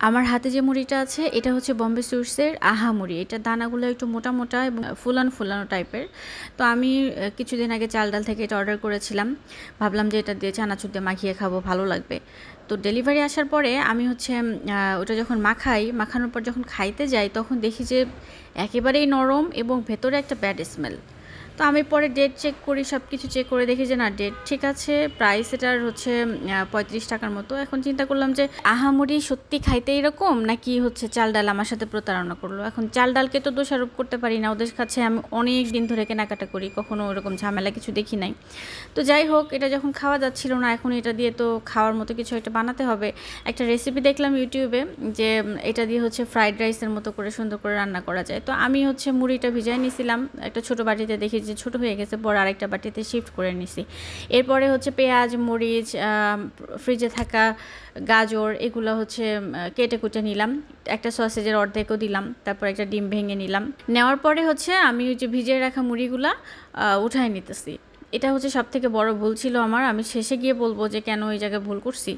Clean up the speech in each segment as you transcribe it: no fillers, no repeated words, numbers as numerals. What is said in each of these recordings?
আমার হাতে যে মুড়িটা আছে এটা হচ্ছে বম্বে সুইটসের আহা মুড়ি। এটার দানাগুলো একটু মোটা মোটা এবং ফুলানো ফুলানো টাইপের। তো আমি কিছুদিন আগে চাল ডাল থেকে এটা অর্ডার করেছিলাম, ভাবলাম যে এটা দিয়ে চানাচুর দিয়ে মাখিয়ে খাবো, ভালো লাগবে। তো ডেলিভারি আসার পরে আমি হচ্ছে ওটা যখন মাখানোর পর যখন খাইতে যাই তখন দেখি যে একেবারেই নরম এবং ভেতরে একটা ব্যাড স্মেল। তো আমি পরে ডেট চেক করি, সব কিছু চেক করে দেখি যে না, ডেট ঠিক আছে, প্রাইস এটার হচ্ছে 35 টাকার মতো। এখন চিন্তা করলাম যে আহামরি সত্যি খাইতে এরকম, নাকি হচ্ছে চাল ডাল আমার সাথে প্রতারণা করলো। এখন চাল ডালকে তো দোষারোপ করতে পারি না, ওদের কাছে আমি অনেক দিন ধরে কেনাকাটা করি, কখনো ওরকম ঝামেলা কিছু দেখি নাই। তো যাই হোক, এটা যখন খাওয়া যাচ্ছিল না, এখন এটা দিয়ে তো খাওয়ার মতো কিছু একটা বানাতে হবে। একটা রেসিপি দেখলাম ইউটিউবে যে এটা দিয়ে হচ্ছে ফ্রাইড রাইসের মতো করে সুন্দর করে রান্না করা যায়। তো আমি হচ্ছে মুড়িটা ভিজাই নিয়েছিলাম একটা ছোটো বাটিতে, দেখি যে ছোটো হয়ে গেছে, পরে আরেকটা বাটিতে শিফট করে নিছি। এরপরে হচ্ছে পেঁয়াজ, মরিচ, ফ্রিজে থাকা গাজর এগুলো হচ্ছে কেটে কুটে নিলাম, একটা সসেজের অর্ধেকও দিলাম, তারপর একটা ডিম ভেঙে নিলাম। নেওয়ার পরে হচ্ছে আমি ওই যে ভিজিয়ে রাখা মুড়িগুলা উঠায় নিতেছি। এটা হচ্ছে সব থেকে বড় ভুল ছিল আমার, আমি শেষে গিয়ে বলবো যে কেন ওই জায়গায় ভুল করছি।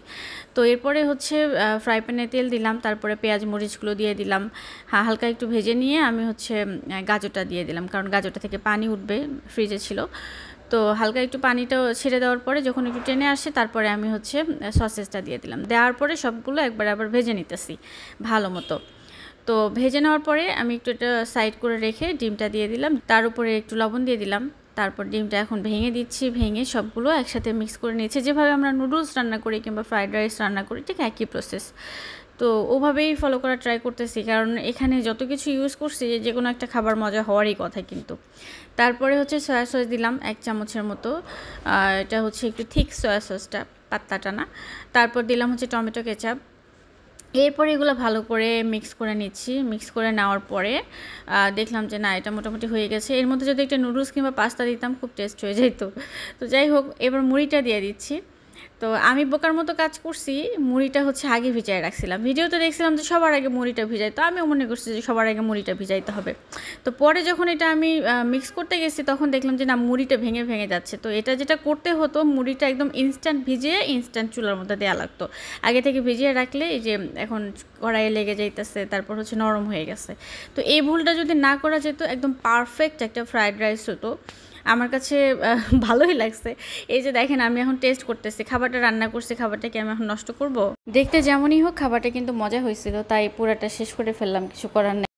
তো এরপরে হচ্ছে ফ্রাই প্যানে তেল দিলাম, তারপরে পেঁয়াজ মরিচগুলো দিয়ে দিলাম, হালকা একটু ভেজে নিয়ে আমি হচ্ছে গাজরটা দিয়ে দিলাম, কারণ গাজরটা থেকে পানি উঠবে, ফ্রিজে ছিল। তো হালকা একটু পানিটা ছেড়ে দেওয়ার পরে যখন একটু টেনে আসে তারপরে আমি হচ্ছে সসেজটা দিয়ে দিলাম, দেওয়ার পরে সবগুলো একবার আবার ভেজে নিতেছি ভালো মতো। তো ভেজে নেওয়ার পরে আমি একটু এটা সাইড করে রেখে ডিমটা দিয়ে দিলাম, তার উপরে একটু লবণ দিয়ে দিলাম, তারপর ডিমটা এখন ভেঙে দিচ্ছি, ভেঙে সবগুলো একসাথে মিক্স করে নিয়েছি, যেভাবে আমরা নুডলস রান্না করি কিংবা ফ্রাইড রাইস রান্না করি ঠিক একই প্রসেস। তো ওভাবেই ফলো করা ট্রাই করতেছি, কারণ এখানে যত কিছু ইউজ করছি যে কোনো একটা খাবার মজা হওয়ারই কথা কিন্তু। তারপরে হচ্ছে সয়া সস দিলাম 1 চামচের মতো, এটা হচ্ছে একটু থিক সয়া সসটা, পাতলাটা না। তারপর দিলাম হচ্ছে টমেটো কেচাপ। এরপরে এগুলো ভালো করে মিক্স করে নিচ্ছি, মিক্স করে নেওয়ার পরে দেখলাম যে না, এটা মোটামুটি হয়ে গেছে। এর মধ্যে যদি একটা নুডলস কিংবা পাস্তা দিতাম খুব টেস্ট হয়ে যেত। তো যাই হোক, এবার মুড়িটা দিয়ে দিচ্ছি। তো আমি বোকার মতো কাজ করছি, মুড়িটা হচ্ছে আগে ভিজায় রাখছিলাম, ভিডিওতে দেখছিলাম যে সবার আগে মুড়িটা ভিজাই, তো আমিও মনে করছি যে সবার আগে মুড়িটা ভিজাইতে হবে। তো পরে যখন এটা আমি মিক্স করতে গেছি তখন দেখলাম যে না, মুড়িটা ভেঙে ভেঙে যাচ্ছে। তো এটা যেটা করতে হতো, মুড়িটা একদম ইনস্ট্যান্ট ভিজিয়ে ইনস্ট্যান্ট চুলার মধ্যে দেওয়া লাগতো। আগে থেকে ভিজিয়ে রাখলে এই যে এখন কড়াইয়ে লেগে যাইতেছে, তারপর হচ্ছে নরম হয়ে গেছে। তো এই ভুলটা যদি না করা যেত, একদম পারফেক্ট একটা ফ্রাইড রাইস হতো। আমার কাছে ভালোই লাগছে। এই যে দেখেন, আমি এখন টেস্ট করতেছি, খাবারটা রান্না করছি, খাবারটাকে আমি এখন নষ্ট করব? দেখতে যেমনই হোক খাবারটা কিন্তু মজা হয়েছিল, তাই পুরাটা শেষ করে ফেললাম, কিছু করার নেই।